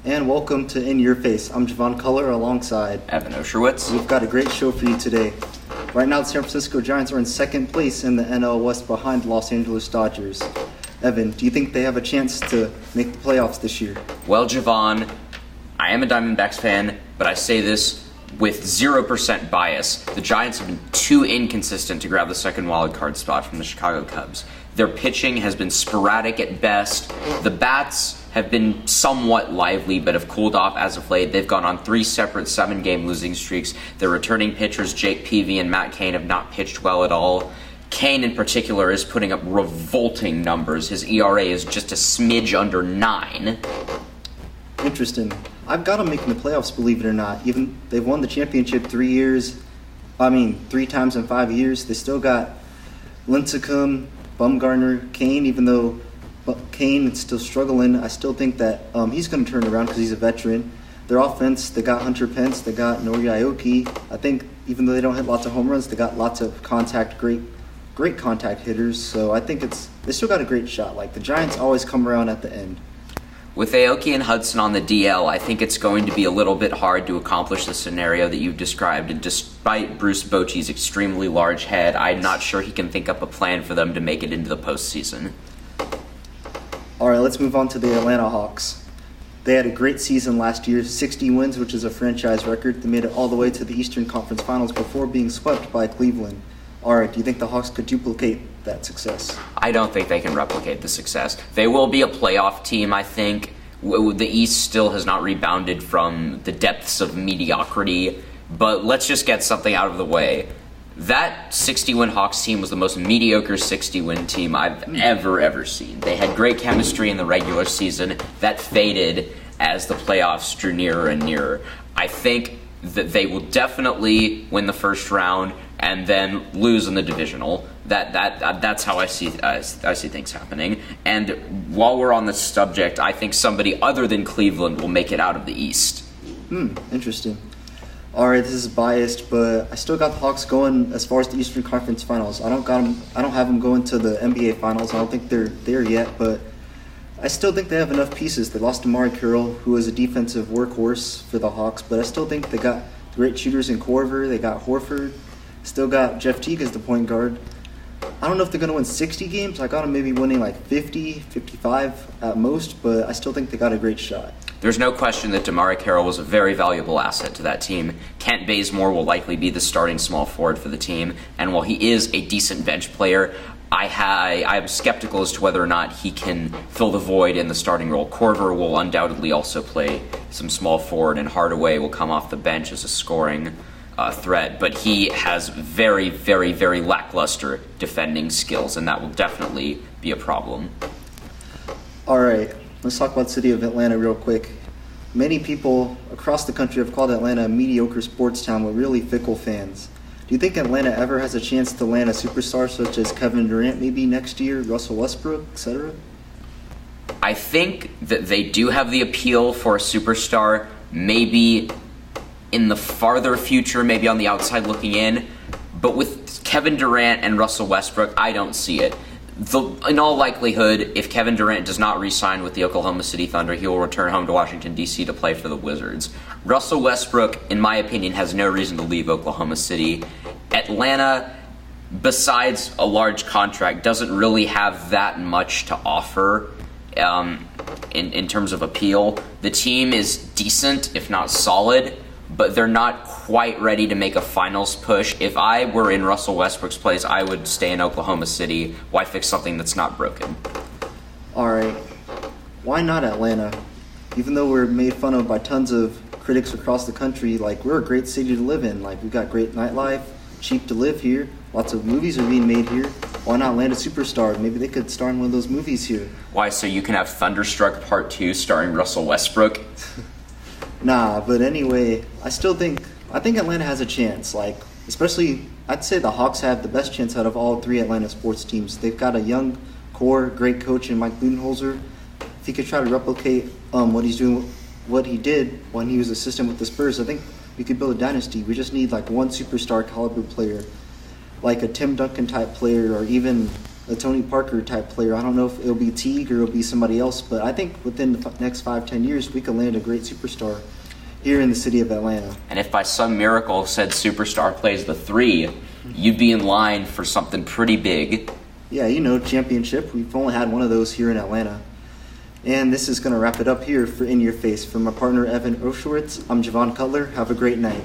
And welcome to In Your Face. I'm Jovan Culler alongside Evan Osherwitz. We've got a great show for you today. Right now, the San Francisco Giants are in second place in the NL West behind the Los Angeles Dodgers. Evan, do you think they have a chance to make the playoffs this year? Well, Jovan, I am a Diamondbacks fan, but I say this with 0% bias. The Giants have been too inconsistent to grab the second wild card spot from the Chicago Cubs. Their pitching has been sporadic at best. The bats have been somewhat lively, but have cooled off as of late. They've gone on 3 separate 7-game losing streaks. Their returning pitchers, Jake Peavy and Matt Cain, have not pitched well at all. Cain, in particular, is putting up revolting numbers. His ERA is just a smidge under 9. Interesting. I've got them making the playoffs, believe it or not. Even they've won the championship 3 times in 5 years. They still got Lincecum, Bumgarner, Cain, even though Cain is still struggling. I still think that he's going to turn around because he's a veteran. Their offense, they got Hunter Pence, they got Nori Aoki. I think even though they don't hit lots of home runs, they got lots of great contact hitters. So I think they still got a great shot. Like, the Giants always come around at the end. With Aoki and Hudson on the DL, I think it's going to be a little bit hard to accomplish the scenario that you've described. And despite Bruce Bochy's extremely large head, I'm not sure he can think up a plan for them to make it into the postseason. All right, let's move on to the Atlanta Hawks. They had a great season last year, 60 wins, which is a franchise record. They made it all the way to the Eastern Conference Finals before being swept by Cleveland. All right, do you think the Hawks could duplicate that success? I don't think they can replicate the success. They will be a playoff team, I think. The East still has not rebounded from the depths of mediocrity, but let's just get something out of the way. That 60-win Hawks team was the most mediocre 60-win team I've ever seen. They had great chemistry in the regular season. That faded as the playoffs drew nearer and nearer. I think that they will definitely win the first round and then lose in the divisional. That's how I see things happening. And while we're on this subject, I think somebody other than Cleveland will make it out of the East. Interesting. All right, this is biased, but I still got the Hawks going as far as the Eastern Conference Finals. I don't have them going to the NBA Finals. I don't think they're there yet, but I still think they have enough pieces. They lost Amari Carroll, who is a defensive workhorse for the Hawks, but I still think they got great shooters in Corver. They got Horford. Still got Jeff Teague as the point guard. I don't know if they're going to win 60 games. I got them maybe winning like 50, 55 at most, but I still think they got a great shot. There's no question that DeMari Carroll was a very valuable asset to that team. Kent Bazemore will likely be the starting small forward for the team, and while he is a decent bench player, I'm skeptical as to whether or not he can fill the void in the starting role. Corver will undoubtedly also play some small forward, and Hardaway will come off the bench as a scoring threat, but he has very, very, very lackluster defending skills, and that will definitely be a problem. All right. Let's talk about the city of Atlanta real quick. Many people across the country have called Atlanta a mediocre sports town with really fickle fans. Do you think Atlanta ever has a chance to land a superstar such as Kevin Durant maybe next year, Russell Westbrook, etc.? I think that they do have the appeal for a superstar, maybe in the farther future, maybe on the outside looking in. But with Kevin Durant and Russell Westbrook, I don't see it. In all likelihood, if Kevin Durant does not re-sign with the Oklahoma City Thunder, he will return home to Washington, D.C. to play for the Wizards. Russell Westbrook, in my opinion, has no reason to leave Oklahoma City. Atlanta, besides a large contract, doesn't really have that much to offer in terms of appeal. The team is decent, if not solid, but they're not quite ready to make a finals push. If I were in Russell Westbrook's place, I would stay in Oklahoma City. Why fix something that's not broken? All right. Why not Atlanta? Even though we're made fun of by tons of critics across the country, like, we're a great city to live in. Like, we've got great nightlife, cheap to live here, lots of movies are being made here. Why not land a superstar? Maybe they could star in one of those movies here. Why, so you can have Thunderstruck Part 2 starring Russell Westbrook? Nah, but anyway, I think Atlanta has a chance. Like, especially, I'd say the Hawks have the best chance out of all 3 Atlanta sports teams. They've got a young core, great coach in Mike Budenholzer. If he could try to replicate what he did when he was assistant with the Spurs, I think we could build a dynasty. We just need like one superstar caliber player, like a Tim Duncan type player, or even a Tony Parker type player. I don't know if it'll be Teague or it'll be somebody else, but I think within the next 5-10 years, we can land a great superstar here in the city of Atlanta. And if by some miracle said superstar plays the 3, you'd be in line for something pretty big. Yeah, championship. We've only had one of those here in Atlanta. And this is going to wrap it up here for In Your Face. From my partner, Evan Oshowitz, I'm Jovan Cutler. Have a great night.